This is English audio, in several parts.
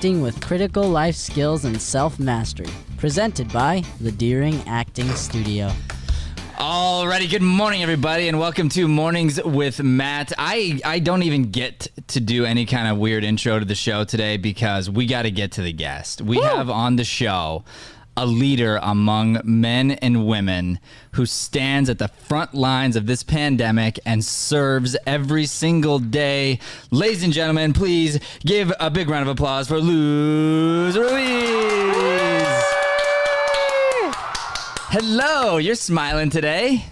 Acting with critical life skills and self-mastery. Presented by the Deering Acting Studio. Alrighty, good morning, everybody, and welcome to Mornings with Matt. I don't even get to do any kind of weird intro to the show today because we got to get to the guest. We have on the show a leader among men and women who stands at the front lines of this pandemic and serves every single day. Ladies and gentlemen, please give a big round of applause for Luz Ruiz. Hello, you're smiling today.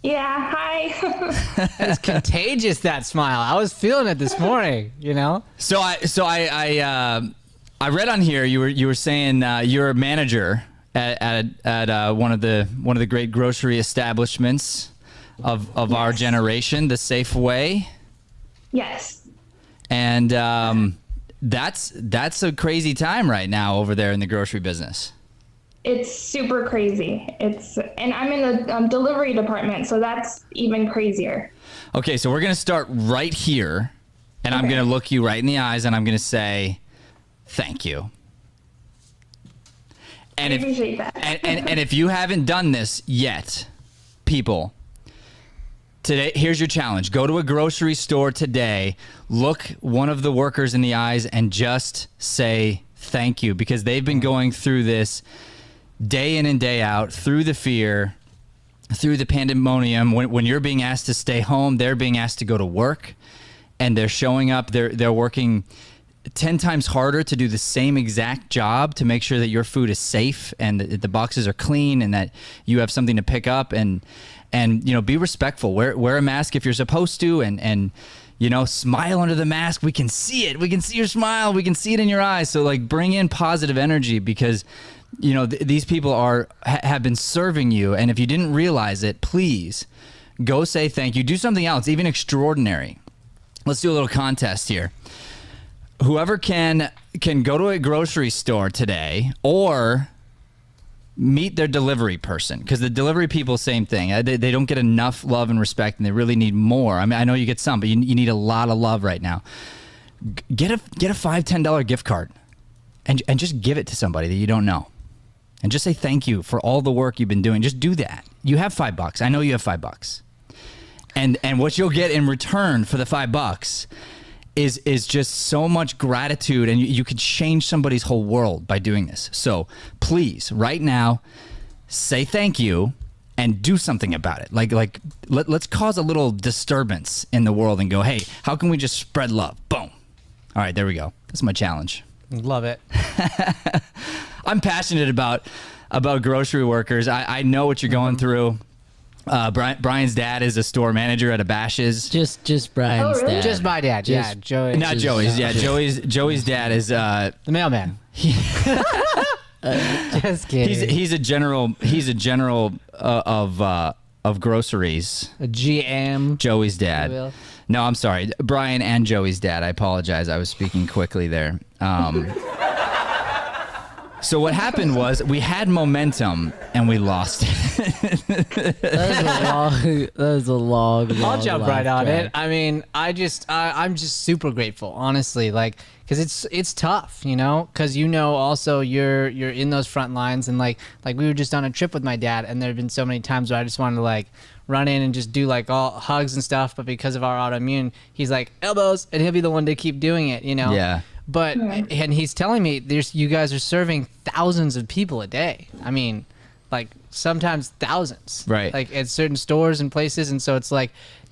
Yeah, hi. It's contagious, that smile. I was feeling it this morning, you know? So I read on here you were saying you're a manager at one of the great grocery establishments of our generation, the Safeway. Yes. And that's a crazy time right now over there in the grocery business. It's super crazy. And I'm in the delivery department, so that's even crazier. Okay, so we're gonna start right here, and I'm gonna look you right in the eyes, and I'm gonna say, "Thank you." And I appreciate that. and if you haven't done this yet, people, today here's your challenge: go to a grocery store today, look one of the workers in the eyes, and just say thank you, because they've been going through this day in and day out, through the fear, through the pandemonium. When you're being asked to stay home, they're being asked to go to work, and they're showing up. They're working 10 times harder to do the same exact job to make sure that your food is safe and that the boxes are clean and that you have something to pick up, and be respectful. Wear a mask if you're supposed to, and smile under the mask. We can see it. We can see your smile. We can see it in your eyes. So bring in positive energy, because these people have been serving you, and if you didn't realize it, please go say thank you. Do something else, even extraordinary. Let's do a little contest here. Whoever can go to a grocery store today or meet their delivery person, because the delivery people, same thing. They don't get enough love and respect, and they really need more. I mean, I know you get some, but you need a lot of love right now. Get a $5-10 gift card and just give it to somebody that you don't know. And just say thank you for all the work you've been doing. Just do that. You have $5. I know you have $5. And what you'll get in return for the $5 is just so much gratitude, and you could change somebody's whole world by doing this. So please, right now, say thank you and do something about it. Let's cause a little disturbance in the world and go, hey, how can we just spread love? Boom. All right, there we go. That's my challenge. Love it. I'm passionate about grocery workers. I know what you're going through. Brian's dad is a store manager at a Bash's. Just Brian's dad. Just my dad. Joey. Not Joey's. Yeah, Joey's dad is the mailman. Just kidding. He's a general of groceries. A GM. Joey's dad. No, I'm sorry. Brian and Joey's dad. I apologize. I was speaking quickly there. So what happened was we had momentum and we lost it. That was a long I'll jump right on track. it. I mean, I'm just super grateful, honestly, because it's tough, because also you're in those front lines, and like we were just on a trip with my dad, and there have been so many times where I just wanted to run in and just do all hugs and stuff, but because of our autoimmune, he's like elbows, and he'll be the one to keep doing it, Yeah. But and he's telling me you guys are serving thousands of people a day. I mean, sometimes thousands, right? At certain stores and places, and so it's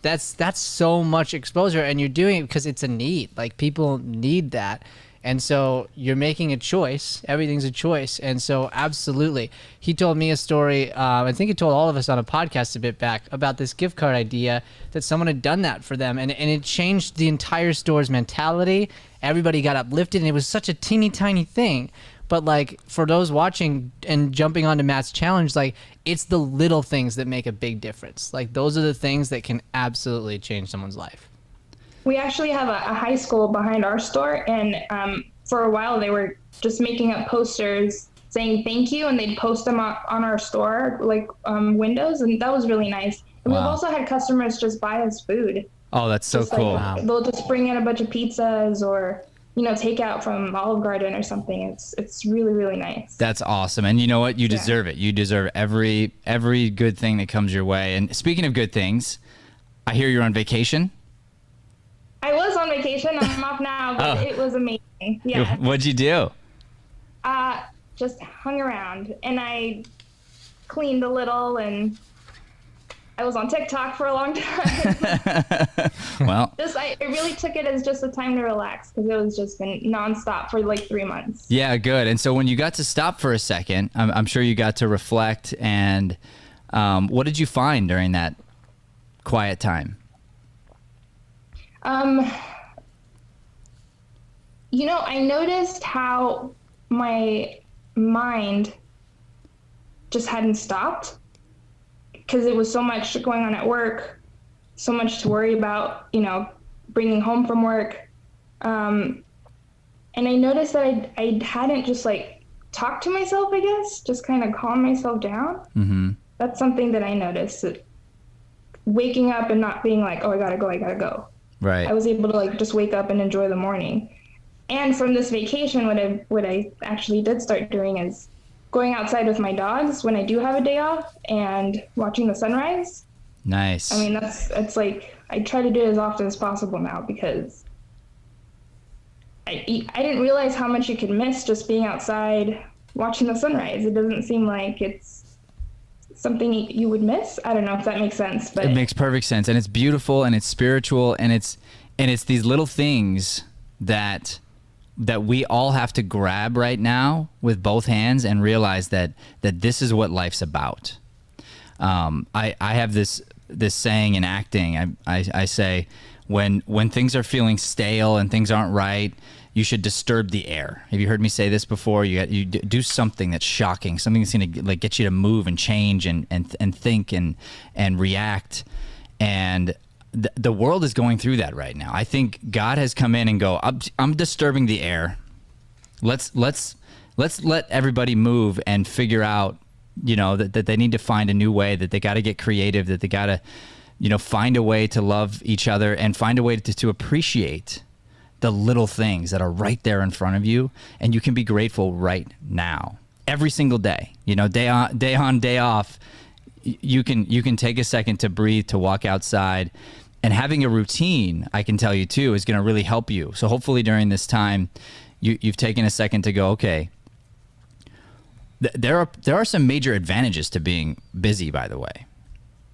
that's so much exposure, and you're doing it because it's a need. People need that. And so you're making a choice. Everything's a choice. And so absolutely. He told me a story, I think he told all of us on a podcast a bit back, about this gift card idea that someone had done that for them. And it changed the entire store's mentality. Everybody got uplifted, and it was such a teeny tiny thing. But for those watching and jumping onto Matt's challenge, it's the little things that make a big difference. Those are the things that can absolutely change someone's life. We actually have a high school behind our store, and for a while they were just making up posters saying thank you, and they'd post them on our store windows, and that was really nice. And we've also had customers just buy us food. Oh, that's so just cool. They'll just bring in a bunch of pizzas or takeout from Olive Garden or something. It's really, really nice. That's awesome. And you know what? You deserve it. You deserve every good thing that comes your way. And speaking of good things, I hear you're on vacation. I was on vacation. I'm off now, but It was amazing. Yeah. What'd you do? Just hung around, and I cleaned a little, and I was on TikTok for a long time. Well, I really took it as just a time to relax, because it was just been nonstop for like 3 months. Yeah, good. And so when you got to stop for a second, I'm sure you got to reflect. And what did you find during that quiet time? I noticed how my mind just hadn't stopped, because it was so much going on at work, so much to worry about, bringing home from work. And I noticed that I hadn't just like talked to myself, I guess, just kind of calm myself down. Mm-hmm. That's something that I noticed, that waking up and not being like, oh, I gotta go. Right. I was able to like just wake up and enjoy the morning. And from this vacation, what I actually did start doing is going outside with my dogs when I do have a day off and watching the sunrise. Nice. I mean, it's like, I try to do it as often as possible now, because I didn't realize how much you could miss just being outside watching the sunrise. It doesn't seem like it's something you would miss. I don't know if that makes sense, but it makes perfect sense. And it's beautiful, and it's spiritual, and it's these little things that we all have to grab right now with both hands and realize that this is what life's about. I have this saying in acting. I say, when things are feeling stale and things aren't right, you should disturb the air. Have you heard me say this before? You do something that's shocking, something that's going to like get you to move and change and think and react. And the world is going through that right now. I think God has come in and go, I'm disturbing the air. Let's let everybody move and figure out, that they need to find a new way, that they got to get creative, that they got to, find a way to love each other and find a way to appreciate the little things that are right there in front of you. And you can be grateful right now, every single day, day on, day off. You can take a second to breathe, to walk outside. And having a routine, I can tell you too, is going to really help you. So hopefully during this time, you've taken a second to go, okay, there are some major advantages to being busy, by the way.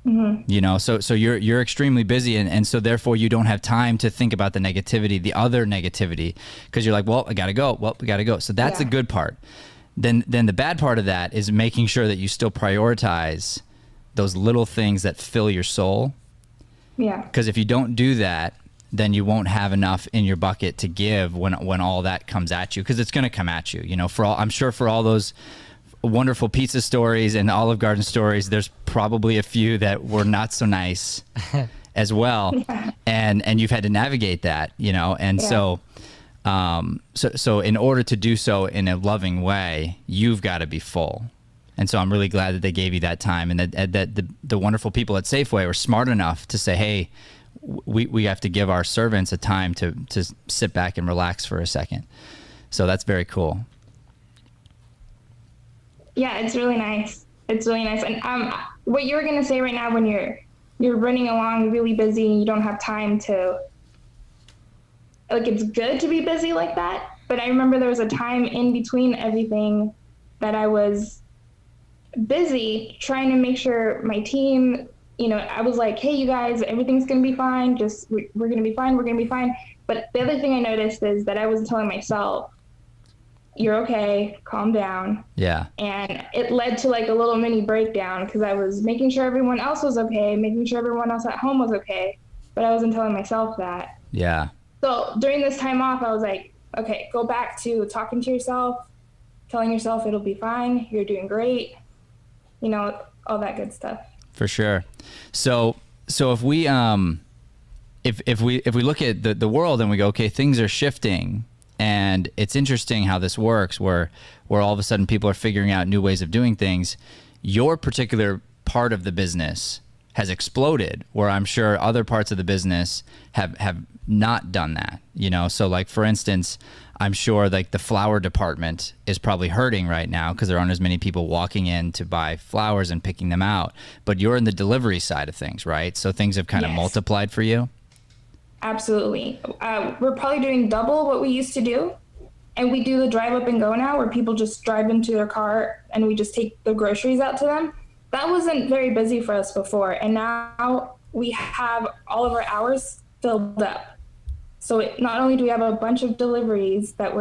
Mm-hmm. So you're extremely busy, and so therefore you don't have time to think about the negativity, the other negativity, because you're like, well, I gotta go. Well, we gotta go. So that's the good part. Then the bad part of that is making sure that you still prioritize those little things that fill your soul. Yeah. Because if you don't do that, then you won't have enough in your bucket to give when all that comes at you, because it's going to come at you. I'm sure for all those wonderful pizza stories and Olive Garden stories, there's probably a few that were not so nice as well. Yeah. And you've had to navigate that, and so in order to do so in a loving way, you've got to be full. And so I'm really glad that they gave you that time, and that the wonderful people at Safeway were smart enough to say, hey, we have to give our servants a time to sit back and relax for a second. So that's very cool. Yeah, it's really nice. It's really nice. And what you were going to say right now, when you're running along really busy and you don't have time to, like, it's good to be busy like that. But I remember there was a time in between everything that I was busy trying to make sure my team, I was like, hey, you guys, everything's going to be fine. Just, we're going to be fine. We're going to be fine. But the other thing I noticed is that I was telling myself, you're okay, calm down. Yeah. And it led to like a little mini breakdown, because I was making sure everyone else was okay, making sure everyone else at home was okay, but I wasn't telling myself that. Yeah. So during this time off, I was like, okay, go back to talking to yourself, telling yourself it'll be fine, you're doing great, all that good stuff. For sure. So if we if we look at the world and we go, okay, things are shifting, and it's interesting how this works, where all of a sudden people are figuring out new ways of doing things. Your particular part of the business has exploded, where I'm sure other parts of the business have not done that, you know? So like, for instance, I'm sure like the flower department is probably hurting right now because there aren't as many people walking in to buy flowers and picking them out, but you're in the delivery side of things, right? So things have kind of multiplied for you. Absolutely. We're probably doing double what we used to do. And we do the drive up and go now, where people just drive into their car and we just take the groceries out to them. That wasn't very busy for us before. And now we have all of our hours filled up. So not only do we have a bunch of deliveries that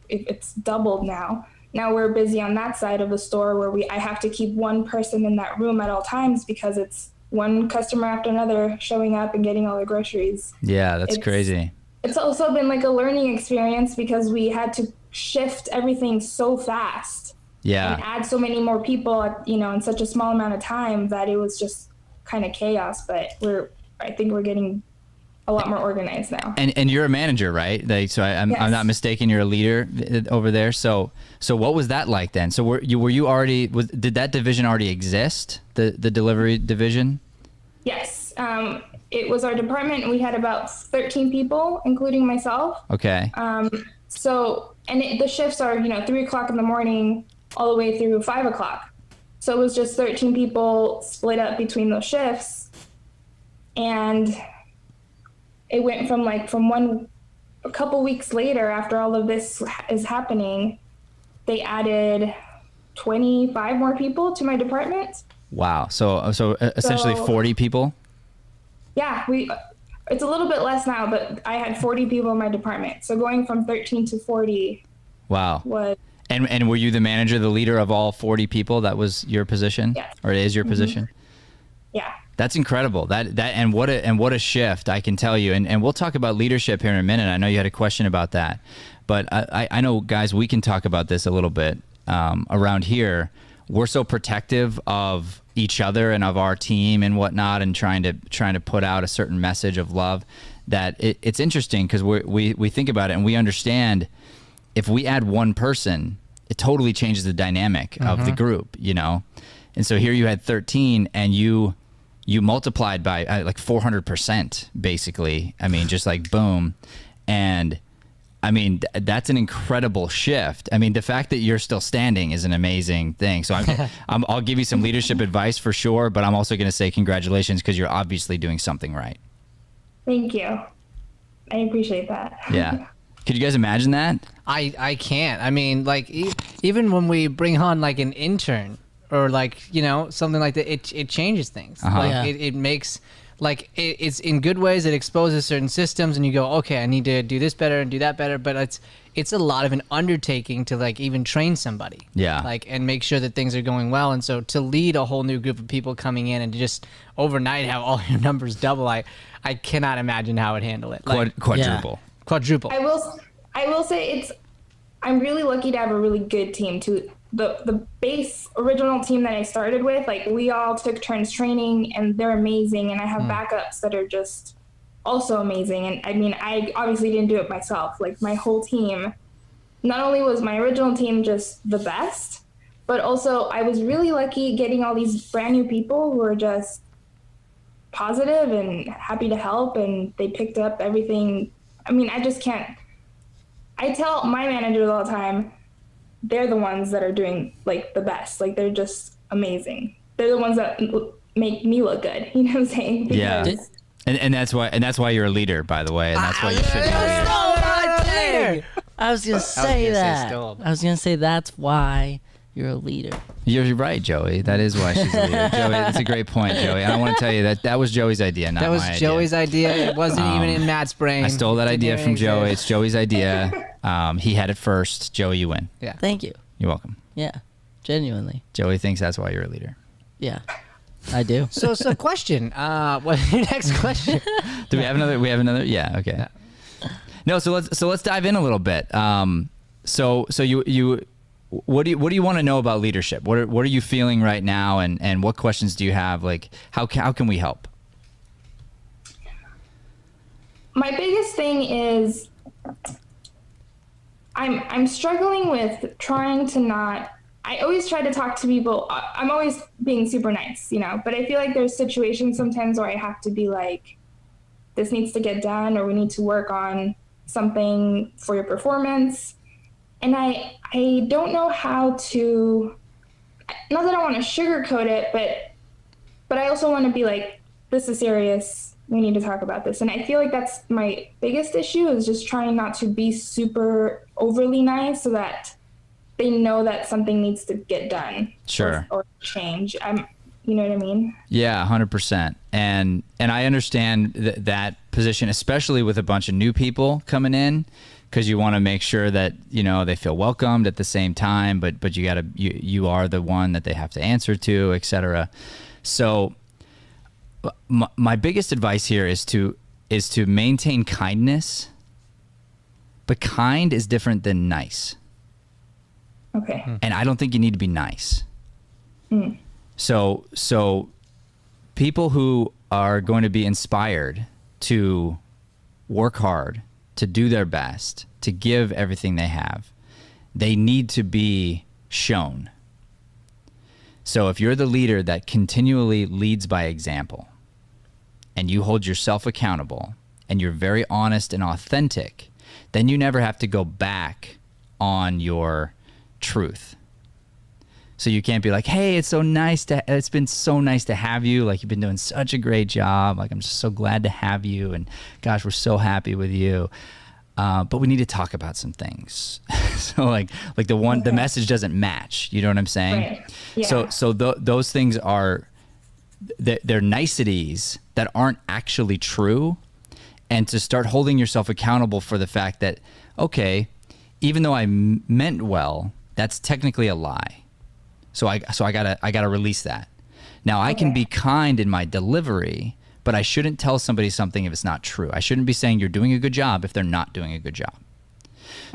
it's doubled now. Now we're busy on that side of the store where I have to keep one person in that room at all times because it's one customer after another showing up and getting all the groceries. Yeah, that's crazy. It's also been like a learning experience because we had to shift everything so fast. Yeah. And add so many more people, you know, in such a small amount of time that it was just kind of chaos. But I think we're getting a lot more organized now. And you're a manager, right? Like, so I'm not mistaken. You're a leader over there. So what was that like then? So were you already? Did that division already exist? The delivery division? Yes. It was our department. We had about 13 people, including myself. Okay. The shifts are, 3:00 in the morning all the way through 5:00. So it was just 13 people split up between those shifts. And it went from a couple weeks later, after all of this is happening, they added 25 more people to my department. Wow. So essentially 40 people? Yeah, it's a little bit less now, but I had 40 people in my department. So going from 13 to 40. Wow. Was. And were you the manager, the leader of all 40 people? That was your position? Yes. Or it is your position? Yeah. That's incredible. And what a shift, I can tell you. And we'll talk about leadership here in a minute. I know you had a question about that. But I know, guys, we can talk about this a little bit. Around here, we're so protective of each other and of our team and whatnot, and trying to put out a certain message of love, that it's interesting because we think about it and we understand if we add one person, it totally changes the dynamic of the group, you know? And so here you had 13 and you multiplied by like 400%, basically. I mean, just like boom. And I mean, that's an incredible shift. I mean, the fact that you're still standing is an amazing thing. So I'll give you some leadership advice for sure, but I'm also going to say congratulations because you're obviously doing something right. Thank you. I appreciate that. Yeah. Could you guys imagine that? I can't. I mean, like even when we bring on like an intern or like, something like that, it changes things. Like it makes, like it's in good ways. It exposes certain systems and you go, okay, I need to do this better and do that better. But it's a lot of an undertaking to like even train somebody. Yeah. Like, and make sure that things are going well. And so to lead a whole new group of people coming in and just overnight have all your numbers double, I cannot imagine how I'd handle it. Like, Quadruple. Yeah. Quadruple. I will say I'm really lucky to have a really good team too. The base original team that I started with, like we all took turns training and they're amazing. And I have backups that are just also amazing. And I mean, I obviously didn't do it myself. Like my whole team, not only was my original team just the best, but also I was really lucky getting all these brand new people who are just positive and happy to help. And they picked up everything. I mean, I tell my managers all the time, they're the ones that are doing like the best. Like they're just amazing. They're the ones that make me look good. You know what I'm saying? Because yeah. And that's why you're a leader, by the way. And that's why you should be a leader. I was gonna say that. I was gonna say that's why you're a leader. You're right, Joey. That is why she's a leader. Joey, that's a great point, Joey. I want to tell you that was Joey's idea, not my idea. That was Joey's idea. It wasn't even in Matt's brain. I stole that idea from Joey. It's Joey's idea. He had it first. Joey, you win. Yeah. Thank you. You're welcome. Yeah. Genuinely. Joey thinks that's why you're a leader. Yeah. I do. So question. What's your next question? Do we have another? We have another? Yeah. Okay. Yeah. No. So let's dive in a little bit. So you. What do you want to know about leadership? What are you feeling right now, and what questions do you have? Like, how can we help? My biggest thing is I'm struggling with trying to not I always try to talk to people. I'm always being super nice, but I feel like there's situations sometimes where I have to be like, this needs to get done, or we need to work on something for your performance. And I don't know how to, not that I want to sugarcoat it, but I also want to be like, this is serious. We need to talk about this. And I feel like that's my biggest issue, is just trying not to be super overly nice so that they know that something needs to get done. Sure. Or change. You know what I mean? Yeah, 100%. And I understand that position, especially with a bunch of new people coming in, because you want to make sure that, they feel welcomed at the same time, but you are the one that they have to answer to, etc. So my biggest advice here is to maintain kindness, but kind is different than nice. Okay. And I don't think you need to be nice. So people who are going to be inspired to work hard, to do their best, to give everything they have, they need to be shown. So if you're the leader that continually leads by example, and you hold yourself accountable, and you're very honest and authentic, then you never have to go back on your truth. So you can't be like, hey, it's been so nice to have you. Like, you've been doing such a great job. Like, I'm just so glad to have you. And gosh, we're so happy with you. But we need to talk about some things. So the message doesn't match. You know what I'm saying? Right. Yeah. So those things they're niceties that aren't actually true. And to start holding yourself accountable for the fact that, okay, even though I meant well, that's technically a lie. So I gotta release that. Now I can be kind in my delivery, but I shouldn't tell somebody something if it's not true. I shouldn't be saying you're doing a good job if they're not doing a good job.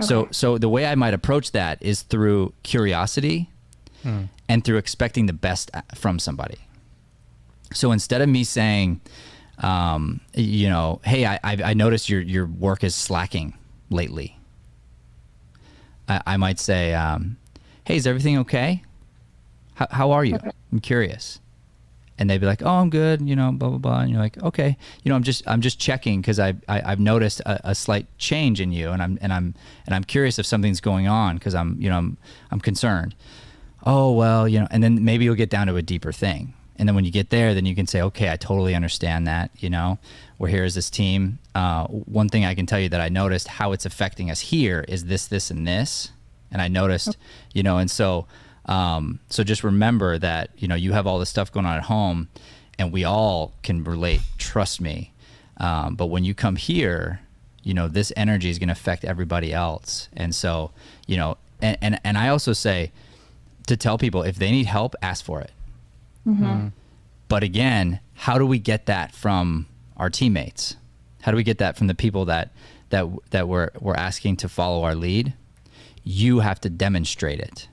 Okay. So the way I might approach that is through curiosity and through expecting the best from somebody. So instead of me saying, hey, I noticed your work is slacking lately, I might say, hey, is everything okay? How are you? Okay. I'm curious. And they'd be like, oh, I'm good, blah, blah, blah. And you're like, okay, I'm just checking because I've noticed a slight change in you, and I'm curious if something's going on because I'm concerned. Oh, well, and then maybe you'll get down to a deeper thing. And then when you get there, then you can say, okay, I totally understand that, we're here as this team. One thing I can tell you that I noticed how it's affecting us here is this, and this. And I noticed, and so just remember that, you have all this stuff going on at home, and we all can relate, trust me. But when you come here, this energy is going to affect everybody else. And so, and I also say to tell people, if they need help, ask for it. Mm-hmm. But again, how do we get that from our teammates? How do we get that from the people that we're asking to follow our lead? You have to demonstrate it.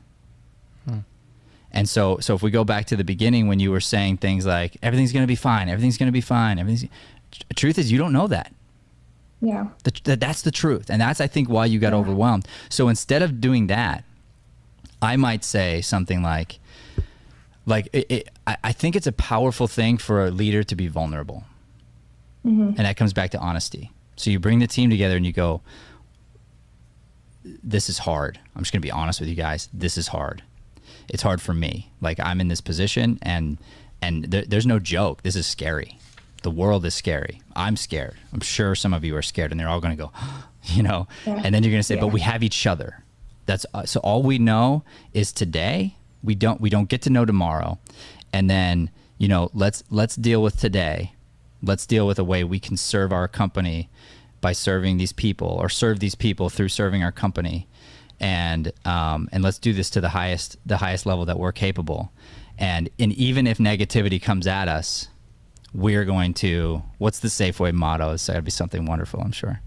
And so if we go back to the beginning when you were saying things like, everything's going to be fine, truth is you don't know that. Yeah. That's the truth. And that's, I think, why you got overwhelmed. So instead of doing that, I might say something like I think it's a powerful thing for a leader to be vulnerable. Mm-hmm. And that comes back to honesty. So you bring the team together and you go, this is hard. I'm just going to be honest with you guys. This is hard. It's hard for me. Like, I'm in this position and there's no joke. This is scary. The world is scary. I'm scared. I'm sure some of you are scared, and they're all going to go, and then you're going to say, but we have each other. That's so all we know is today. We don't get to know tomorrow. And then, let's deal with today. Let's deal with a way we can serve our company by serving these people, or serve these people through serving our company. And let's do this to the highest level that we're capable. And even if negativity comes at us, we're going to, what's the Safeway motto? It's gotta be something wonderful, I'm sure.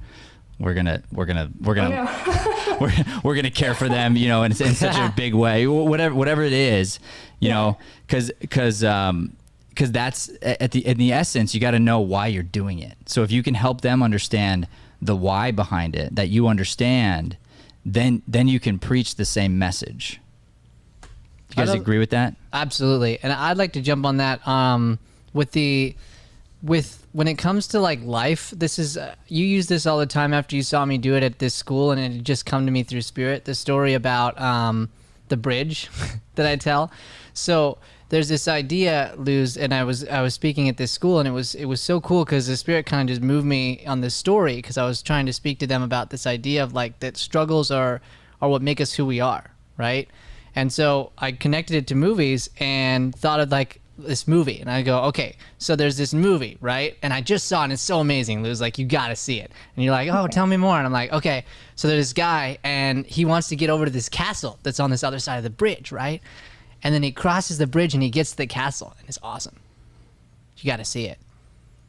We're gonna we're gonna care for them, in such a big way, whatever it is, because that's in the essence, you got to know why you're doing it. So if you can help them understand the why behind it, that you understand, then you can preach the same message. guys agree with that? Absolutely. And I'd like to jump on that with when it comes to like life. This is you use this all the time after you saw me do it at this school, and it just come to me through spirit, the story about the bridge that I tell. So there's this idea, Luz, and I was speaking at this school, and it was so cool because the spirit kind of just moved me on this story, because I was trying to speak to them about this idea of like that struggles are what make us who we are, right? And so I connected it to movies and thought of like this movie, and I go, okay, so there's this movie, right? And I just saw it, and it's so amazing, Luz, like you gotta see it. And you're like, oh, tell me more. And I'm like, okay, so there's this guy, and he wants to get over to this castle that's on this other side of the bridge, right? And then he crosses the bridge and he gets to the castle, and it's awesome. You gotta see it.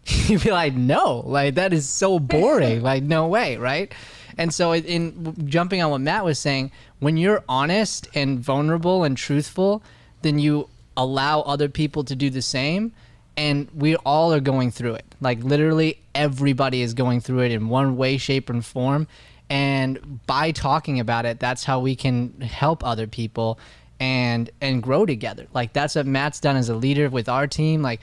You'd be like, no, like that is so boring. Like, no way, right? And so in jumping on what Matt was saying, when you're honest and vulnerable and truthful, then you allow other people to do the same, and we all are going through it. Like literally everybody is going through it in one way, shape, and form. And by talking about it, that's how we can help other people and grow together. Like that's what Matt's done as a leader with our team. Like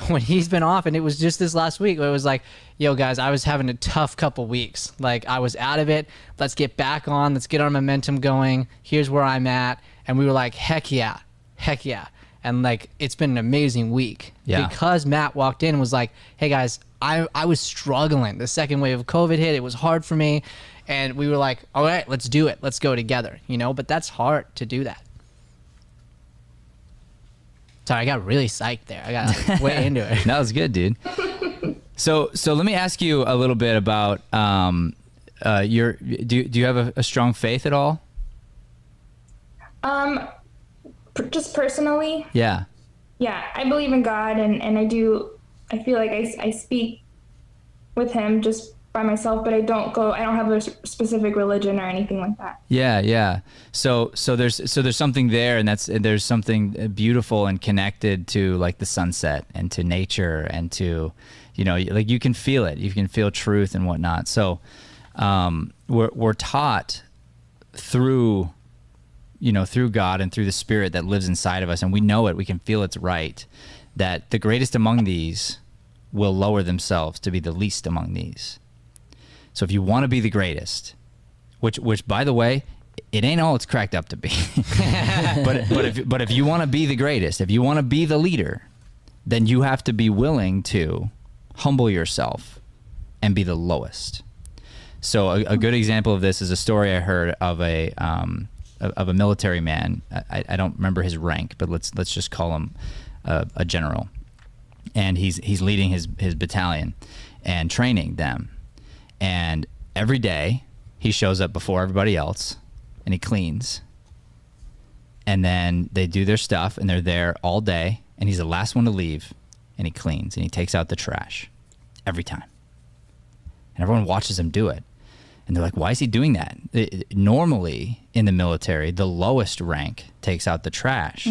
when he's been off, and it was just this last week where it was like, yo guys, I was having a tough couple weeks. Like I was out of it. Let's get back on. Let's get our momentum going. Here's where I'm at. And we were like, heck yeah. Heck yeah. And like, it's been an amazing week because Matt walked in and was like, hey guys, I was struggling. The second wave of COVID hit. It was hard for me. And we were like, all right, let's do it. Let's go together, you know, but that's hard to do that. Sorry, I got really psyched there. I got like, way into it. That was good, dude. So let me ask you a little bit about do you have a strong faith at all? Just personally. Yeah. Yeah, I believe in God, and I feel like I speak with him just by myself, but I don't have a specific religion or anything like that. Yeah. So there's something there, and there's something beautiful and connected to like the sunset and to nature and to, you know, like you can feel it. You can feel truth and whatnot. So we're taught through God and through the Spirit that lives inside of us, and we know it. We can feel it's right, that the greatest among these will lower themselves to be the least among these. So if you want to be the greatest, which by the way, it ain't all it's cracked up to be. but if you want to be the greatest, if you want to be the leader, then you have to be willing to humble yourself and be the lowest. So a good example of this is a story I heard of a military man. I don't remember his rank, but let's just call him a general. And he's leading his battalion and training them. And every day he shows up before everybody else and he cleans. And then they do their stuff and they're there all day, and he's the last one to leave, and he cleans and he takes out the trash every time. And everyone watches him do it. And they're like, why is he doing that? Normally in the military, the lowest rank takes out the trash.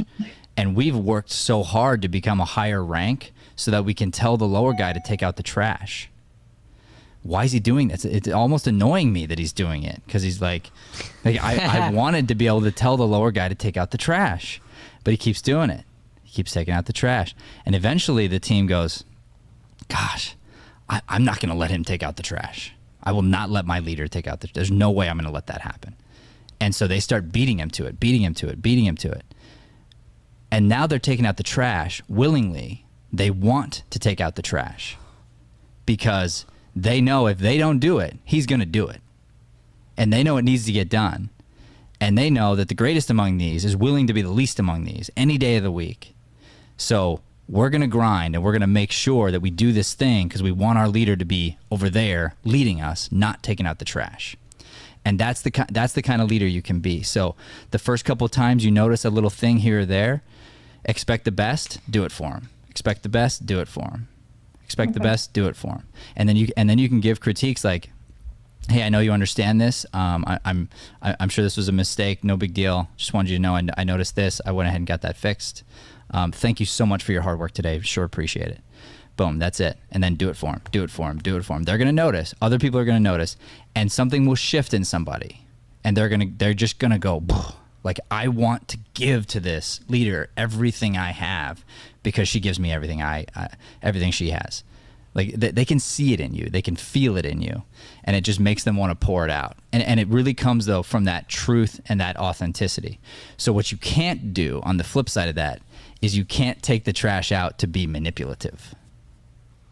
And we've worked so hard to become a higher rank so that we can tell the lower guy to take out the trash. Why is he doing this? It's almost annoying me that he's doing it, because he's like I wanted to be able to tell the lower guy to take out the trash, but he keeps doing it. He keeps taking out the trash. And eventually the team goes, gosh, I'm not going to let him take out the trash. I will not let my leader take out there's no way I'm going to let that happen. And so they start beating him to it. And now they're taking out the trash willingly. They want to take out the trash because they know if they don't do it, he's going to do it. And they know it needs to get done. And they know that the greatest among these is willing to be the least among these any day of the week. So we're going to grind and we're going to make sure that we do this thing because we want our leader to be over there leading us, not taking out the trash. And that's the kind of leader you can be. So the first couple of times you notice a little thing here or there, expect the best, do it for him. Expect the best, do it for him. Expect the best, do it for him. And then you can give critiques like, hey, I know you understand this. I'm sure this was a mistake. No big deal. Just wanted you to know I noticed this. I went ahead and got that fixed. Thank you so much for your hard work today. Sure appreciate it. Boom, that's it. And then do it for them. Do it for them. Do it for them. They're going to notice. Other people are going to notice. And something will shift in somebody. And they're just going to go, Like, I want to give to this leader everything I have because she gives me everything everything she has. Like, they can see it in you. They can feel it in you. And it just makes them want to pour it out. And it really comes, though, from that truth and that authenticity. So what you can't do on the flip side of that is you can't take the trash out to be manipulative.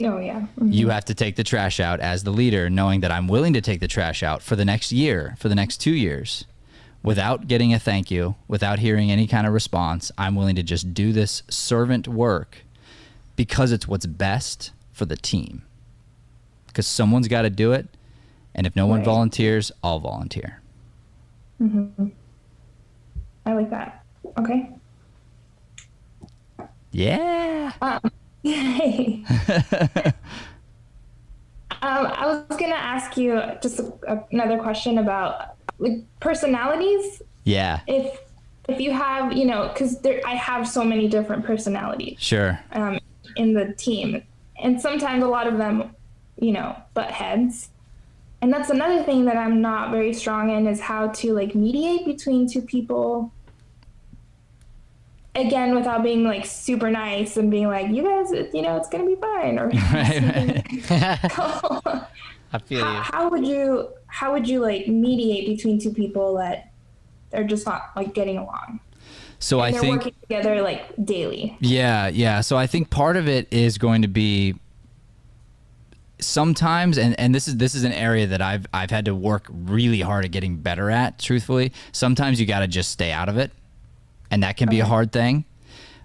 Oh, yeah. Mm-hmm. You have to take the trash out as the leader, knowing that I'm willing to take the trash out for the next year, for the next 2 years, without getting a thank you, without hearing any kind of response. I'm willing to just do this servant work because it's what's best for the team. Because someone's got to do it, and if no one volunteers, I'll volunteer. Mm-hmm. I like that. Okay. Yeah. Yay. I was gonna ask you just another question about like personalities. Yeah. If you have, you know, because I have so many different personalities. Sure. In the team, and sometimes a lot of them, you know, butt heads. And that's another thing that I'm not very strong in, is how to like mediate between two people. Again, without being like super nice and being like, you guys, you know, it's gonna be fine. Or I feel you. How would you like mediate between two people that are just not like getting along? So and I they're think working together like daily. Yeah. So I think part of it is going to be sometimes, and this is an area that I've had to work really hard at getting better at, truthfully. Sometimes you got to just stay out of it, and that can be a hard thing.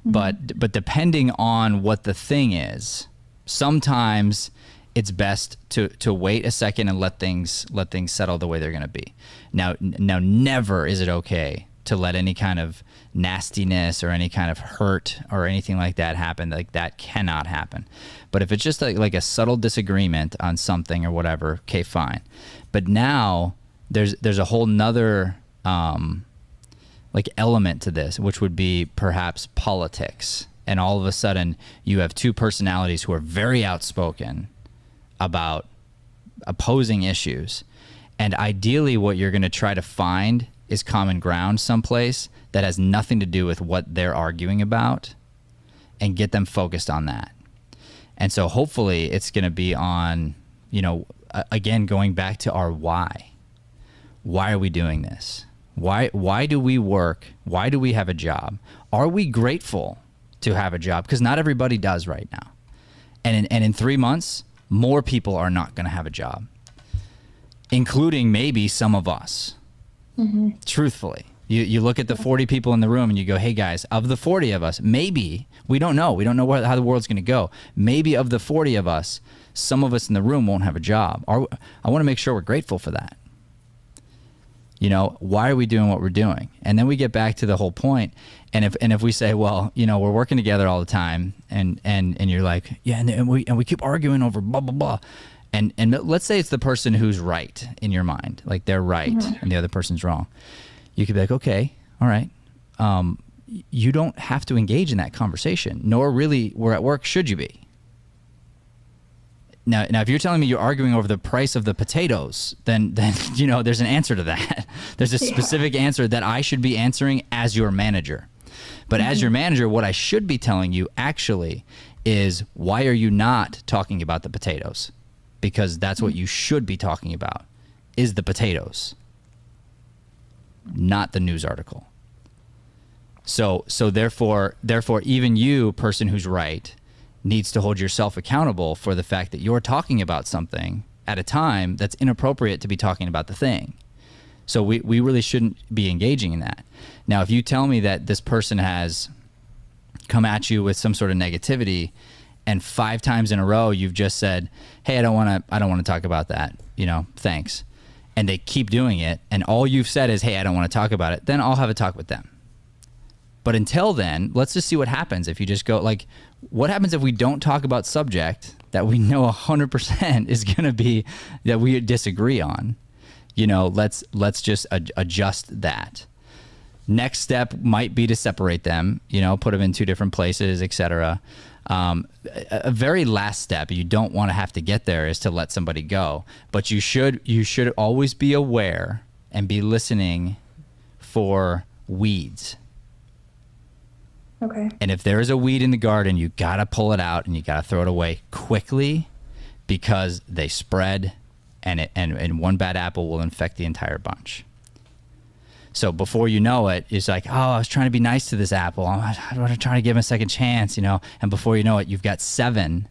Mm-hmm. But depending on what the thing is, sometimes it's best to wait a second and let things settle the way they're going to be. Now never is it okay to let any kind of nastiness or any kind of hurt or anything like that happen. Like, that cannot happen. But if it's just like a subtle disagreement on something or whatever, okay, fine. But now there's a whole nother like element to this, which would be perhaps politics. And all of a sudden you have two personalities who are very outspoken about opposing issues. And ideally what you're going to try to find is common ground someplace that has nothing to do with what they're arguing about, and get them focused on that. And so hopefully it's going to be on, you know, again, going back to our why. Why are we doing this? Why do we work? Why do we have a job? Are we grateful to have a job? Because not everybody does right now. And in 3 months, more people are not going to have a job, including maybe some of us. Mm-hmm. Truthfully, you look at the 40 people in the room and you go, hey guys, of the 40 of us, maybe, we don't know how the world's going to go. Maybe of the 40 of us, some of us in the room won't have a job. I want to make sure we're grateful for that. You know, why are we doing what we're doing? And then we get back to the whole point. And if we say, well, you know, we're working together all the time, and you're like, yeah, and we keep arguing over blah blah blah. And let's say it's the person who's right in your mind, like they're right and the other person's wrong. You could be like, okay, all right. You don't have to engage in that conversation, nor really, we're at work, should you be? Now, if you're telling me you're arguing over the price of the potatoes, then you know, there's an answer to that. There's a specific answer that I should be answering as your manager. But as your manager, what I should be telling you actually is, why are you not talking about the potatoes? Because that's what you should be talking about, is the potatoes, not the news article. So therefore, even you, person who's right, needs to hold yourself accountable for the fact that you're talking about something at a time that's inappropriate to be talking about the thing. So we really shouldn't be engaging in that. Now, if you tell me that this person has come at you with some sort of negativity, and 5 times in a row you've just said, hey, I don't want to talk about that, you know, thanks, and they keep doing it, and all you've said is, hey, I don't want to talk about it, then I'll have a talk with them. But until then, let's just see what happens if you just go, like, what happens if we don't talk about subject that we know 100% is going to be that we disagree on? You know, let's just adjust that. Next step might be to separate them, you know, put them in 2 different places, etc. A very last step, you don't want to have to get there, is to let somebody go. But you should always be aware and be listening for weeds. Okay. And if there is a weed in the garden, you got to pull it out and you got to throw it away quickly, because they spread, and one bad apple will infect the entire bunch. So before you know it, it's like, oh, I was trying to be nice to this apple. I want to try to give him a second chance, And before you know it, you've got 7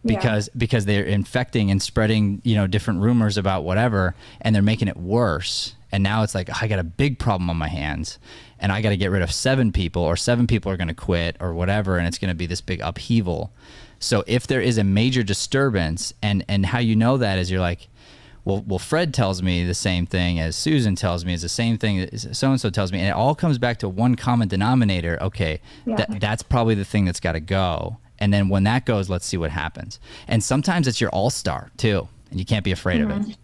because they're infecting and spreading, different rumors about whatever, and they're making it worse. And now it's like, I got a big problem on my hands, and I got to get rid of 7 people, or 7 people are going to quit or whatever, and it's going to be this big upheaval. So if there is a major disturbance, and how you know that is you're like, well, Fred tells me the same thing as Susan tells me, is the same thing as so-and-so tells me, and it all comes back to one common denominator. Okay, that's probably the thing that's got to go. And then when that goes, let's see what happens. And sometimes it's your all-star too, and you can't be afraid of it.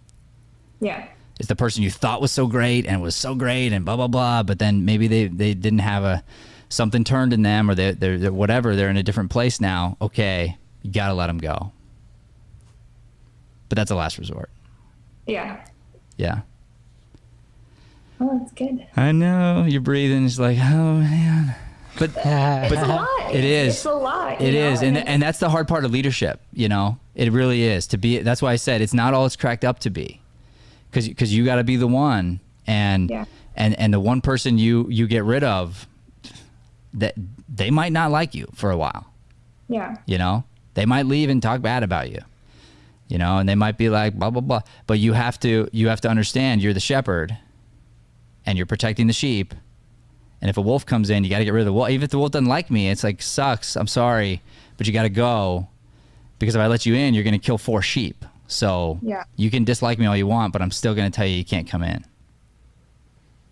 Yeah. It's the person you thought was so great and was so great and blah, blah, blah, but then maybe they didn't have something turned in them, or they're whatever, they're in a different place now. Okay, you got to let them go. But that's a last resort. Yeah. Yeah. Oh, that's good. I know, you're breathing. It's like, oh man. But It's a lot. It is. It's a lot. It is. And that's the hard part of leadership, It really is. That's why I said it's not all it's cracked up to be. Because you got to be the one. And the one person you get rid of, that they might not like you for a while. Yeah. They might leave and talk bad about you. And they might be like blah blah blah. But you have to understand you're the shepherd, and you're protecting the sheep. And if a wolf comes in, you got to get rid of the wolf. Even if the wolf doesn't like me, it's like, sucks. I'm sorry, but you got to go, because if I let you in, you're going to kill 4 sheep. So you can dislike me all you want, but I'm still going to tell you can't come in.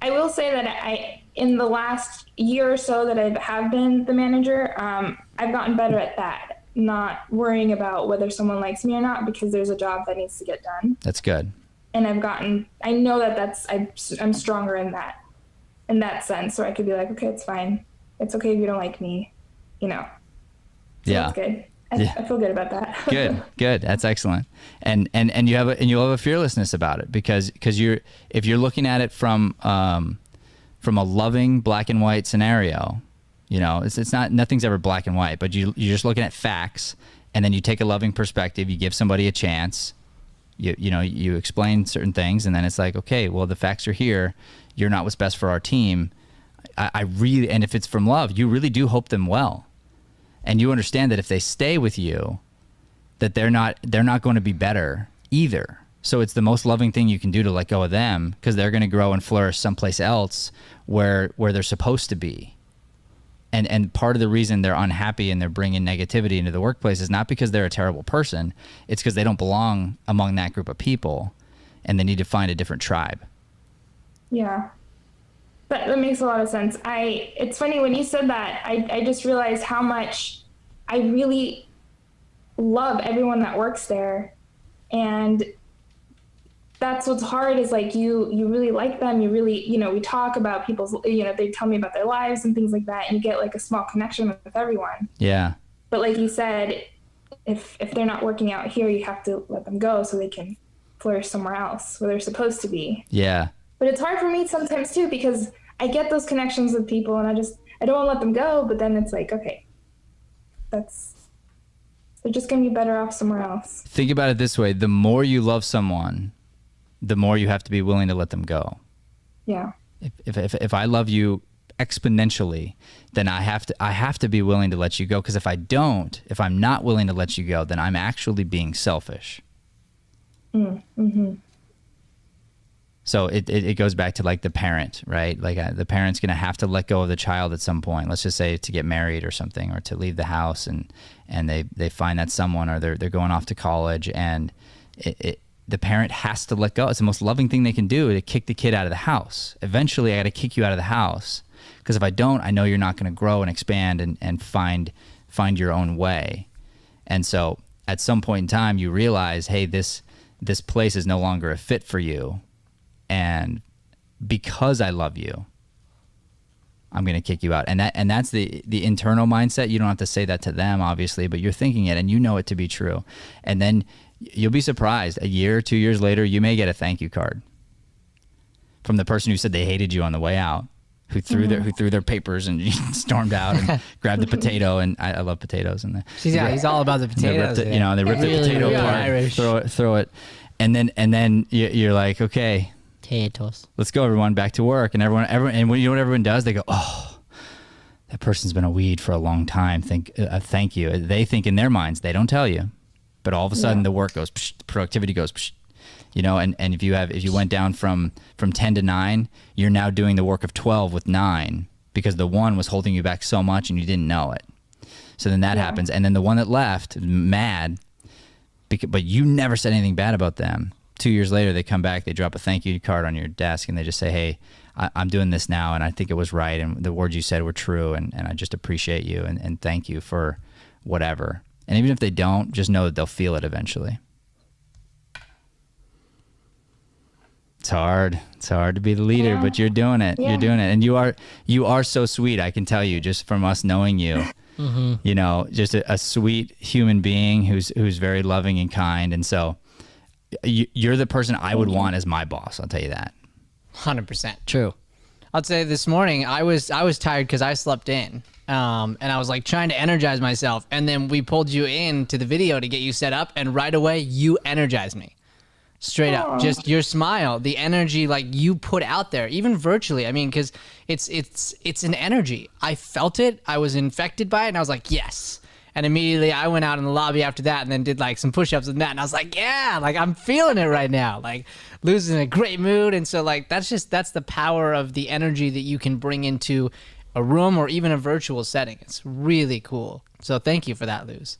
I will say that in the last year or so that I have been the manager, I've gotten better at that, not worrying about whether someone likes me or not, because there's a job that needs to get done. That's good. And I know that I'm stronger in that sense, where I could be like, okay, it's fine. It's okay if you don't like me, So that's good. I feel good about that. Good. That's excellent. And you'll have a fearlessness about it, because if you're looking at it from a loving black and white scenario, it's not, nothing's ever black and white, but you're just looking at facts, and then you take a loving perspective, you give somebody a chance, you explain certain things, and then it's like, okay, well, the facts are here. You're not what's best for our team. I really, and if it's from love, you really do hope them well. And you understand that if they stay with you, that they're not going to be better either. So it's the most loving thing you can do to let go of them, because they're going to grow and flourish someplace else where they're supposed to be. And part of the reason they're unhappy and they're bringing negativity into the workplace is not because they're a terrible person. It's because they don't belong among that group of people, and they need to find a different tribe. Yeah. That makes a lot of sense. It's funny when you said that, I just realized how much I really love everyone that works there. And that's what's hard, is like you really like them. You really, we talk about people's, they tell me about their lives and things like that, and you get like a small connection with everyone. Yeah. But like you said, if they're not working out here, you have to let them go so they can flourish somewhere else where they're supposed to be. Yeah. But it's hard for me sometimes too, because I get those connections with people, and I don't want to let them go. But then it's like, okay, they're just going to be better off somewhere else. Think about it this way. The more you love someone, the more you have to be willing to let them go. Yeah. If I love you exponentially, then I have to be willing to let you go. Because if I'm not willing to let you go, then I'm actually being selfish. Mm-hmm. So it goes back to like the parent, right? Like the parent's going to have to let go of the child at some point. Let's just say to get married or something, or to leave the house, and they find that someone, or they're going off to college, and the parent has to let go. It's the most loving thing they can do, to kick the kid out of the house. Eventually, I got to kick you out of the house, because if I don't, I know you're not going to grow and expand and find your own way. And so at some point in time, you realize, hey, this place is no longer a fit for you. And because I love you, I'm going to kick you out. And that's the internal mindset. You don't have to say that to them, obviously, but you're thinking it, and you know it to be true. And then you'll be surprised. A year, 2 years later, you may get a thank you card from the person who said they hated you on the way out. who threw their papers and stormed out and grabbed the potato. And I love potatoes. And he's all about the potatoes. They ripped the potato apart, throw it, and then you're like, okay, Potatoes. let's go, everyone, back to work. And everyone, and when you know what everyone does, they go, oh, that person's been a weed for a long time. Thank you. They think in their minds, they don't tell you, but all of a sudden the work goes, psh, the productivity goes, psh, and if you went down from 10 to 9, you're now doing the work of 12 with 9 because the one was holding you back so much and you didn't know it. So then that happens. And then the one that left, mad, but you never said anything bad about them. 2 years later, they come back, they drop a thank you card on your desk, and they just say, hey, I'm doing this now, and I think it was right, and the words you said were true, and I just appreciate you, and thank you for whatever. And even if they don't, just know that they'll feel it eventually. It's hard. It's hard to be the leader, but you're doing it. Yeah. You're doing it, and you are so sweet. I can tell you just from us knowing you. Just a sweet human being who's very loving and kind, and so you're the person I would want as my boss. I'll tell you that. 100%. True. I'll say this morning I was tired because I slept in, and I was like trying to energize myself, and then we pulled you in to the video to get you set up, and right away you energized me. Straight up, just your smile, the energy like you put out there, even virtually. I mean, because it's an energy. I felt it. I was infected by it, and I was like, yes. And immediately I went out in the lobby after that, and then did like some push-ups and that, and I was like, yeah, like I'm feeling it right now, like losing a great mood. And so like that's the power of the energy that you can bring into a room or even a virtual setting. It's really cool. So thank you for that, Luz.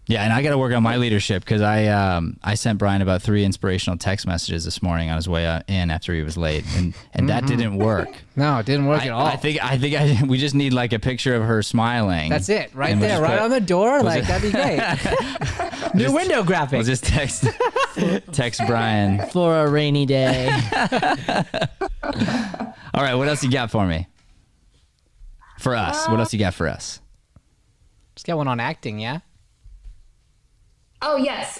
Yeah, and I got to work on my leadership because I sent Brian about 3 inspirational text messages this morning on his way in after he was late, and that didn't work. No, it didn't work at all. I think we just need like a picture of her smiling. That's it, right there, right on the door. Like that'd be great. New window graphic. We'll just text Brian For a rainy day. All right, what else you got for me? For us, what else you got for us? Just got one on acting, yeah. Oh, yes.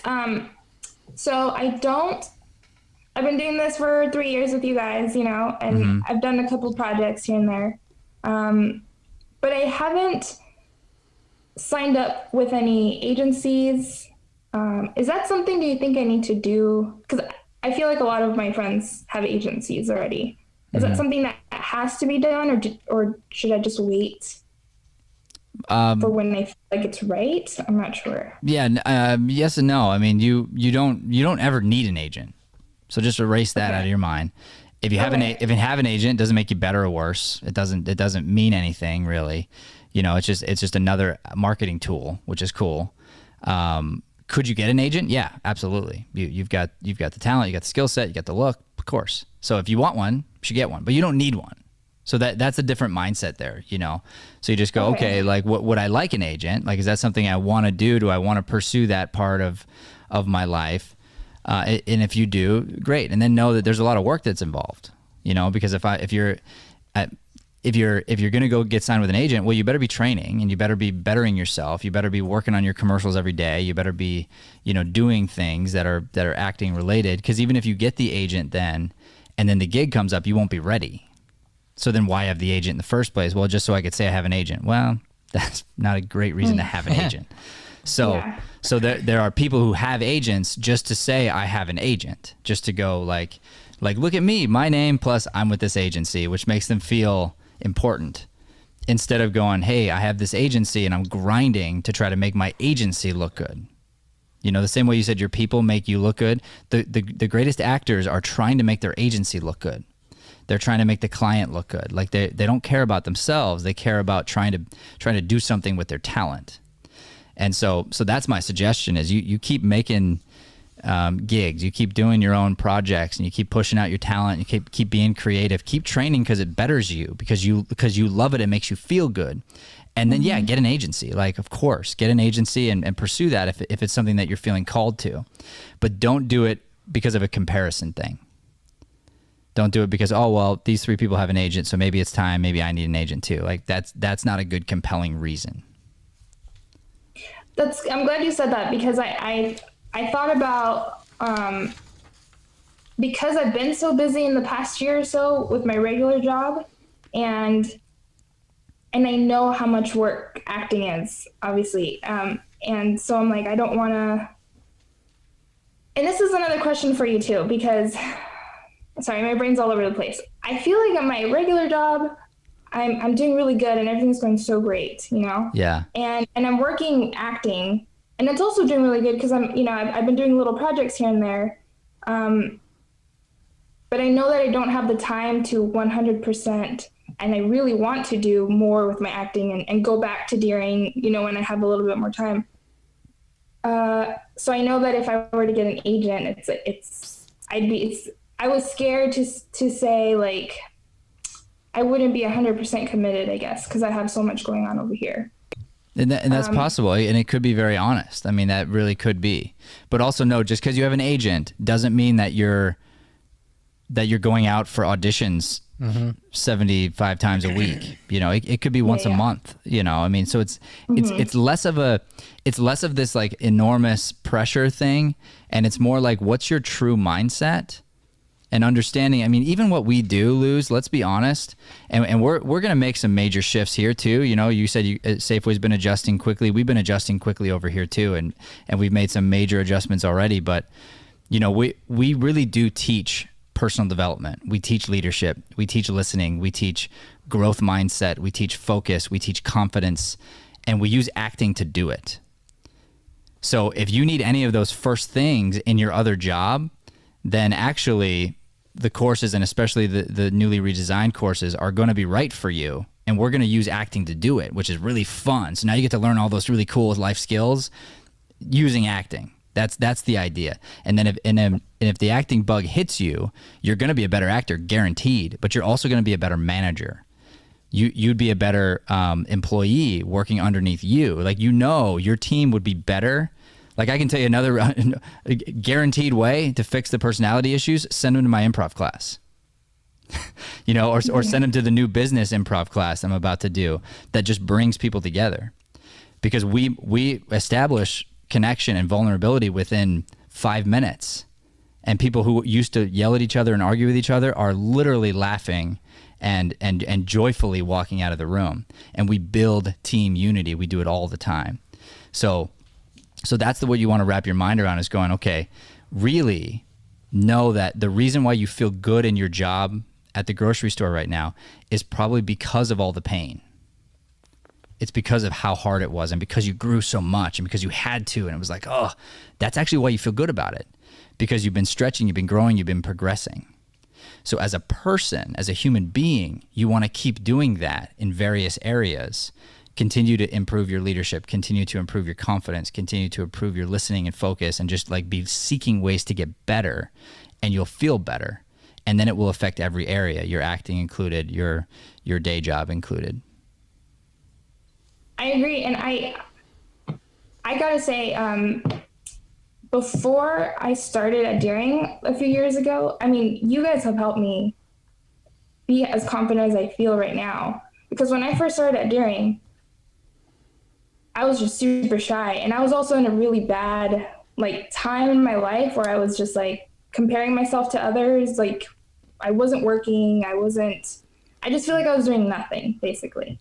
So I've been doing this for 3 years with you guys, and I've done a couple projects here and there. But I haven't signed up with any agencies. Is that something do you think I need to do? Because I feel like a lot of my friends have agencies already. Is that something that has to be done, or should I just wait? For when I feel like it's right? I'm not sure. Yeah, yes and no. I mean, you don't ever need an agent, so just erase that out of your mind. If you have if you have an agent, it doesn't make you better or worse. It doesn't mean anything really. It's just another marketing tool, which is cool. Could you get an agent? Yeah, absolutely. You've got the talent, you got the skill set, you got the look, of course. So if you want one, you should get one, but you don't need one. So that's a different mindset there, So you just go, okay, like would I like an agent? Like, is that something I want to do? Do I want to pursue that part of my life? And if you do, great. And then know that there's a lot of work that's involved, because if you're going to go get signed with an agent, well, you better be training and you better be bettering yourself. You better be working on your commercials every day. You better be, doing things that are acting related. Because even if you get the agent and then the gig comes up, you won't be ready. So then why have the agent in the first place? Well, just so I could say I have an agent. Well, that's not a great reason to have an agent. So there are people who have agents just to say I have an agent, just to go like look at me, my name plus I'm with this agency, which makes them feel important. Instead of going, hey, I have this agency and I'm grinding to try to make my agency look good. The same way you said your people make you look good. The greatest actors are trying to make their agency look good. They're trying to make the client look good. Like they don't care about themselves. They care about trying to do something with their talent. And so that's my suggestion is you keep making gigs, you keep doing your own projects, and you keep pushing out your talent. You keep being creative. Keep training because it betters you because you love it. It makes you feel good. And then get an agency. Like, of course, get an agency and pursue that if it's something that you're feeling called to. But don't do it because of a comparison thing. Don't do it because, oh, well, these 3 people have an agent, so maybe it's time, maybe I need an agent too. Like that's not a good compelling reason. I'm glad you said that because I thought about because I've been so busy in the past year or so with my regular job, and I know how much work acting is, obviously. And so I'm like, I don't want to. And this is another question for you too, because, sorry, my brain's all over the place. I feel like at my regular job, I'm doing really good and everything's going so great, you know? Yeah. And I'm working acting, and it's also doing really good because I've been doing little projects here and there. But I know that I don't have the time to 100%, and I really want to do more with my acting and go back to Deering, you know, when I have a little bit more time. So I know that if I were to get an agent, I was scared to say, like, I wouldn't be 100% committed, I guess, because I have so much going on over here. And that's possible, and it could be very honest. I mean, that really could be. But also, no, just because you have an agent doesn't mean that you're going out for auditions 75 times a week. You know, it could be once a month. You know, I mean, so it's less of this like enormous pressure thing, and it's more like, what's your true mindset? And understanding, I mean, even what we do, Luz, let's be honest, and we're going to make some major shifts here too. You know, you said Safeway's been adjusting quickly. We've been adjusting quickly over here too, and we've made some major adjustments already. But, you know, we really do teach personal development. We teach leadership. We teach listening. We teach growth mindset. We teach focus. We teach confidence, and we use acting to do it. So if you need any of those first things in your other job, then actually the courses, and especially the newly redesigned courses, are going to be right for you. And we're going to use acting to do it, which is really fun. So now you get to learn all those really cool life skills using acting. That's the idea. And then if the acting bug hits you, you're going to be a better actor, guaranteed. But you're also going to be a better manager. You'd be a better employee working underneath you. Like, you know, your team would be better. Like, I can tell you another guaranteed way to fix the personality issues: send them to my improv class. You know, or send them to the new business improv class I'm about to do, that just brings people together. Because we establish connection and vulnerability within 5 minutes. And people who used to yell at each other and argue with each other are literally laughing and joyfully walking out of the room. And we build team unity. We do it all the time. So that's the way you want to wrap your mind around, is going, okay, really know that the reason why you feel good in your job at the grocery store right now is probably because of all the pain. It's because of how hard it was, and because you grew so much, and because you had to, and it was like, oh, that's actually why you feel good about it, because you've been stretching, you've been growing, you've been progressing. So as a person, as a human being, you want to keep doing that in various areas. Continue to improve your leadership, continue to improve your confidence, continue to improve your listening and focus, and just like be seeking ways to get better, and you'll feel better. And then it will affect every area, your acting included, your day job included. I agree. And I gotta say, before I started at Deering a few years ago, I mean, you guys have helped me be as confident as I feel right now. Because when I first started at Deering, I was just super shy. And I was also in a really bad time in my life where I was just comparing myself to others. Like, I wasn't working. I just feel like I was doing nothing, basically.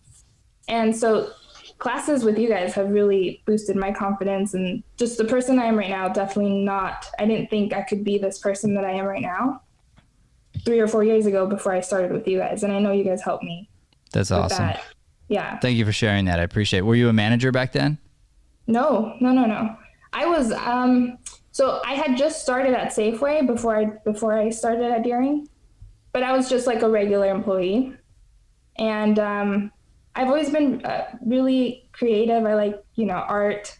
And so classes with you guys have really boosted my confidence, and just the person I am right now, definitely not. I didn't think I could be this person that I am right now 3 or 4 years ago before I started with you guys. And I know you guys helped me. That's awesome. That. Yeah. Thank you for sharing that. I appreciate it. Were you a manager back then? No. I was, so I had just started at Safeway before I started at Deering, but I was just like a regular employee. And, I've always been really creative. I like, art,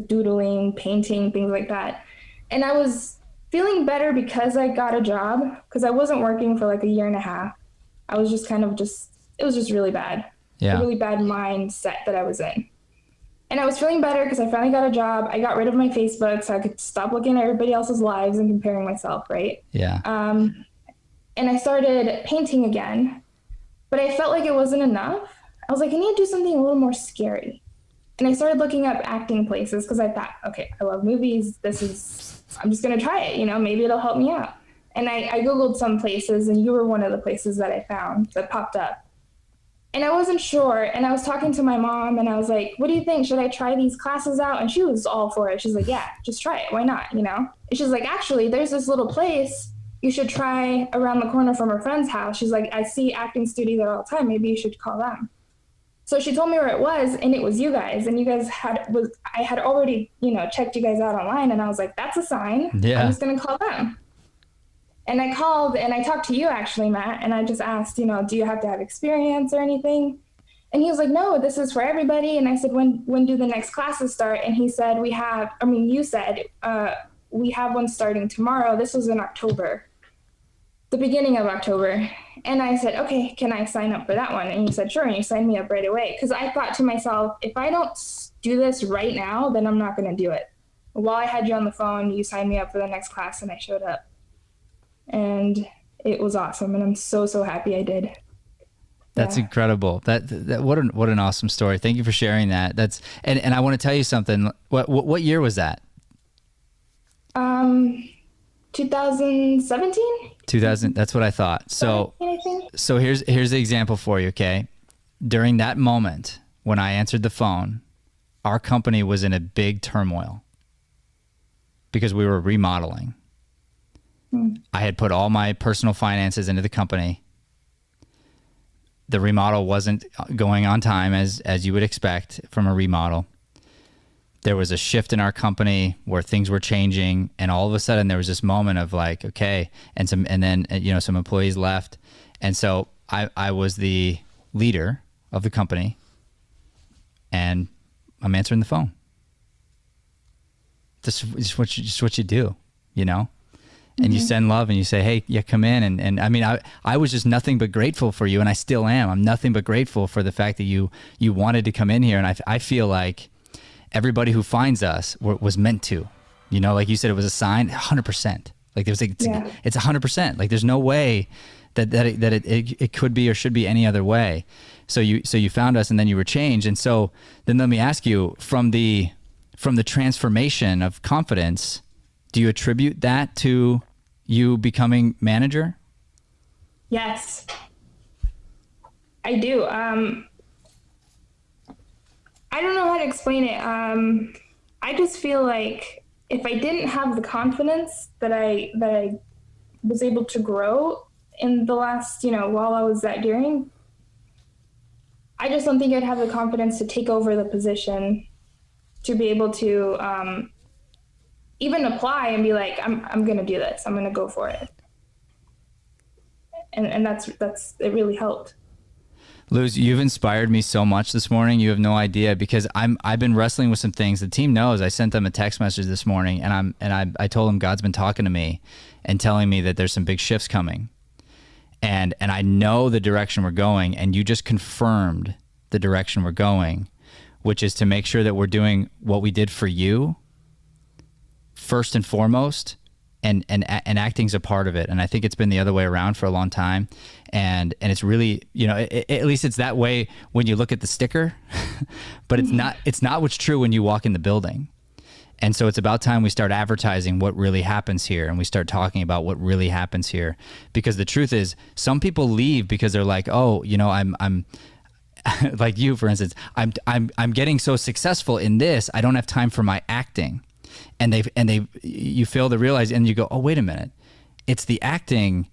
doodling, painting, things like that. And I was feeling better because I got a job, because I wasn't working for a year and a half. I was just it was just really bad. Yeah. A really bad mindset that I was in. And I was feeling better because I finally got a job. I got rid of my Facebook so I could stop looking at everybody else's lives and comparing myself, right? Yeah. And I started painting again, but I felt like it wasn't enough. I was like, I need to do something a little more scary. And I started looking up acting places because I thought, okay, I love movies. I'm just going to try it. Maybe it'll help me out. And I Googled some places, and you were one of the places that I found that popped up. And I wasn't sure. And I was talking to my mom and I was like, what do you think? Should I try these classes out? And she was all for it. She's like, yeah, just try it. Why not? You know? And she's like, actually, there's this little place you should try around the corner from her friend's house. She's like, I see acting studios there all the time. Maybe you should call them. So she told me where it was, and it was you guys. And you guys I had already, you know, checked you guys out online. And I was like, that's a sign. Yeah. I'm just going to call them. And I called and I talked to you actually, Matt. And I just asked, you know, do you have to have experience or anything? And he was like, no, this is for everybody. And I said, when do the next classes start? And he said, you said, we have one starting tomorrow. This was in October, the beginning of October. And I said, okay, can I sign up for that one? And he said, sure. And you signed me up right away. Because I thought to myself, if I don't do this right now, then I'm not going to do it. While I had you on the phone, you signed me up for the next class and I showed up. And it was awesome. And I'm so, so happy I did. That's incredible. That what an awesome story. Thank you for sharing that. And I want to tell you something. What year was that? 2017. 2000. That's what I thought. So here's the example for you. Okay, during that moment when I answered the phone, our company was in a big turmoil because we were remodeling. I had put all my personal finances into the company. The remodel wasn't going on time as you would expect from a remodel. There was a shift in our company where things were changing, and all of a sudden there was this moment of like, okay, and then you know, some employees left, and so I was the leader of the company, and I'm answering the phone. This is what you do, you know. And you send love and you say, hey, yeah, come in. And I mean, I was just nothing but grateful for you, and I still am. I'm nothing but grateful for the fact that you wanted to come in here. And I feel like everybody who finds us was meant to, you know, like you said, it was a sign, 100%. Like it's 100%. Like there's no way that it could be or should be any other way. So you found us, and then you were changed. And so then let me ask you, from the transformation of confidence, do you attribute that to you becoming manager? Yes, I do. I don't know how to explain it. I just feel like if I didn't have the confidence that I was able to grow in the last, you know, while I was at Deering, I just don't think I'd have the confidence to take over the position, to be able to even apply and be like, I'm going to do this. I'm going to go for it. And that's it really helped. Luz, you've inspired me so much this morning. You have no idea, because I've been wrestling with some things. The team knows. I sent them a text message this morning, and I told them God's been talking to me and telling me that there's some big shifts coming. And I know the direction we're going, and you just confirmed the direction we're going, which is to make sure that we're doing what we did for you first and foremost, and acting's a part of it. And I think it's been the other way around for a long time. And it's really, you know, at least it's that way when you look at the sticker, but it's not what's true when you walk in the building. And so it's about time we start advertising what really happens here, and we start talking about what really happens here. Because the truth is, some people leave because they're like, oh, you know, I'm like you, for instance, I'm getting so successful in this, I don't have time for my acting. And you fail to realize, and you go, oh, wait a minute, it's the acting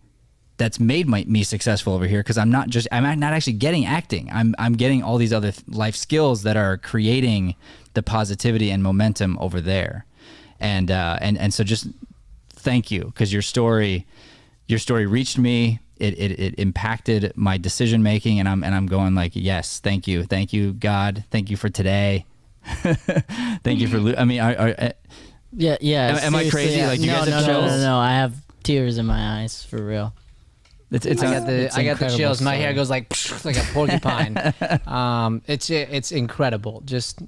that's made me successful over here, because I'm not actually getting acting. I'm getting all these other life skills that are creating the positivity and momentum over there. And so just thank you, because your story reached me. It impacted my decision making, and I'm going like, yes, thank you, God, thank you for today. Thank you for. I mean, yeah. Am I crazy? Yeah. Like, you guys have chills? No. I have tears in my eyes, for real. I got the chills. My hair goes like a porcupine. It's incredible. Just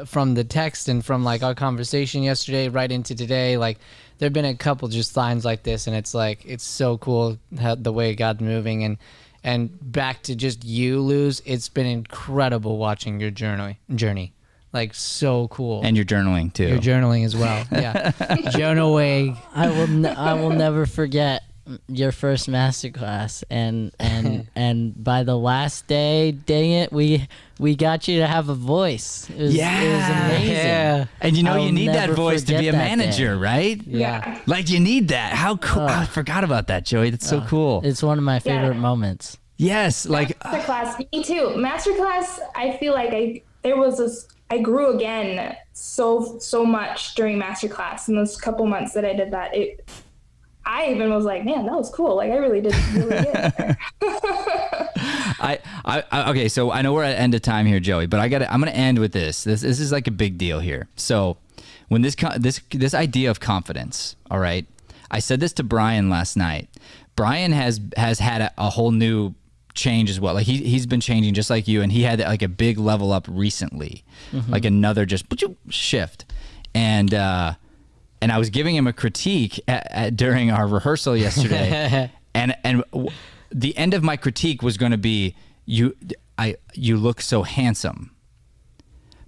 from the text and from like our conversation yesterday right into today, like there've been a couple just lines like this, and it's like, it's so cool how the way God's moving. And back to just you, Luz, it's been incredible watching your journey. Like, so cool. And you're journaling too. You're journaling as well. Yeah. Journal away. I will never forget your first master class, and by the last day, dang it, we got you to have a voice. It was amazing. Yeah. And you I'll need that never voice to be a forget that manager, day. right? Yeah. Like you need that. How cool! I forgot about that, Joey. That's so cool. It's one of my favorite moments. Yes, like Masterclass, me too. Masterclass, I feel like I grew again so much during masterclass in those couple months that I did that. I even was like, man, that was cool. Like I really did really good. Okay, so I know we're at end of time here, Joey, but I'm going to end with this. This is like a big deal here. So when this idea of confidence, all right, I said this to Brian last night. Brian has had a whole new change as well. Like he's been changing just like you, and he had like a big level up recently, like another just shift. And I was giving him a critique during our rehearsal yesterday, and the end of my critique was going to be you look so handsome.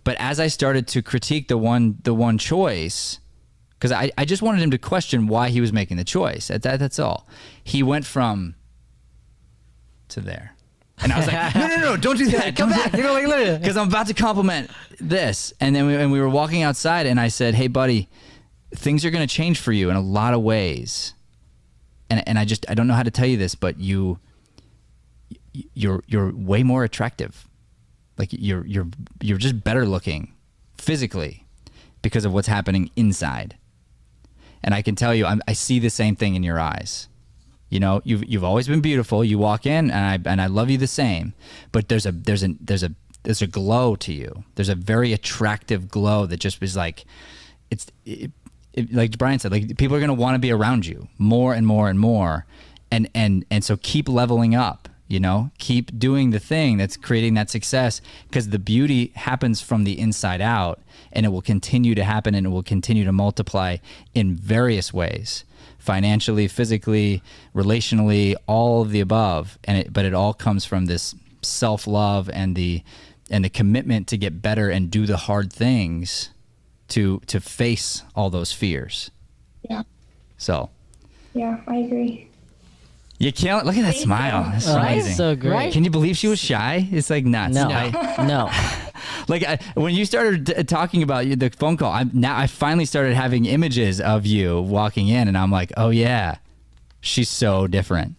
But as I started to critique the one choice, because I just wanted him to question why he was making the choice. That's all. He went from to there. And I was like, no, don't do that. Come back. Because I'm about to compliment this. And then we were walking outside, and I said, hey, buddy, things are going to change for you in a lot of ways. And I don't know how to tell you this, but you're way more attractive. Like you're just better looking physically because of what's happening inside. And I can tell you, I see the same thing in your eyes. You know, you've always been beautiful. You walk in, and I love you the same. But there's a glow to you. There's a very attractive glow that just is like, like Brian said, like people are gonna want to be around you more and more and more, and so keep leveling up. You know, keep doing the thing that's creating that success, because the beauty happens from the inside out, and it will continue to happen, and it will continue to multiply in various ways. Financially, physically, relationally, all of the above, but it all comes from this self-love and the commitment to get better and do the hard things to face all those fears. Yeah. So. Yeah, I agree. You can't look at that smile. That's amazing. So great. Can you believe she was shy? It's like nuts. No, no. Like when you started talking about the phone call, I finally started having images of you walking in, and I'm like, oh yeah, she's so different.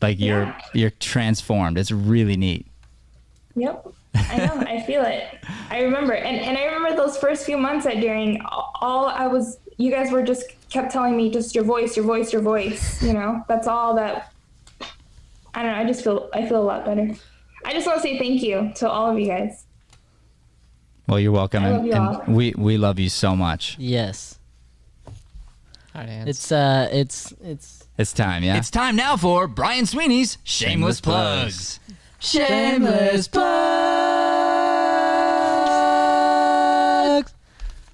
Like you're transformed. It's really neat. Yep. I know. I feel it. I remember. And I remember those first few months that during you guys were just kept telling me just your voice, your voice, your voice. You know, that's all that, I don't know. I feel a lot better. I just want to say thank you to all of you guys. Well, you're welcome. I love you all. And we love you so much. Yes. All right, Hans. It's time, yeah? It's time now for Brian Sweeney's Shameless Plugs. Shameless plugs.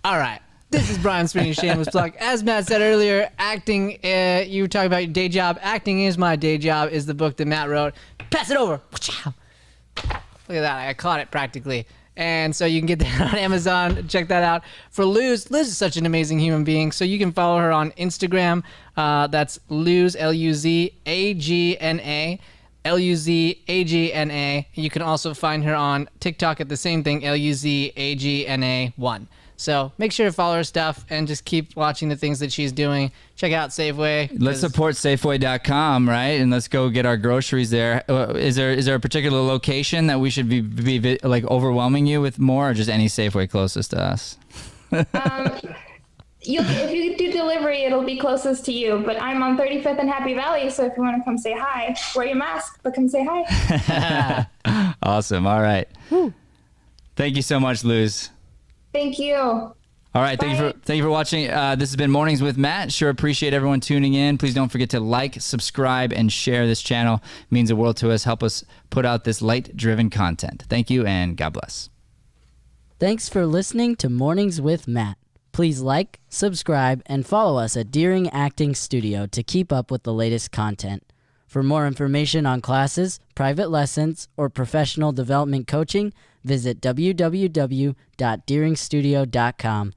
All right. This is Brian Sweeney's Shameless Plug. As Matt said earlier, acting, you were talking about your day job. Acting is My Day Job is the book that Matt wrote. Pass it over. Look at that. I caught it practically. And so you can get that on Amazon. Check that out. For Luz is such an amazing human being. So you can follow her on Instagram. That's Luz, Luzagna. Luzagna. You can also find her on TikTok at the same thing, Luzagna1. So make sure to follow her stuff and just keep watching the things that she's doing. Check out Safeway. Let's support Safeway.com, right? And let's go get our groceries there. Is there a particular location that we should be like overwhelming you with more, or just any Safeway closest to us? If you do delivery, it'll be closest to you. But I'm on 35th and Happy Valley, so if you want to come say hi, wear your mask, but come say hi. Awesome. All right. Woo. Thank you so much, Luz. Thank you. All right, thank you for watching. This has been Mornings with Matt. Sure appreciate everyone tuning in. Please don't forget to like, subscribe, and share this channel. It means the world to us. Help us put out this light-driven content. Thank you, and God bless. Thanks for listening to Mornings with Matt. Please like, subscribe, and follow us at Deering Acting Studio to keep up with the latest content. For more information on classes, private lessons, or professional development coaching, visit www.deeringstudio.com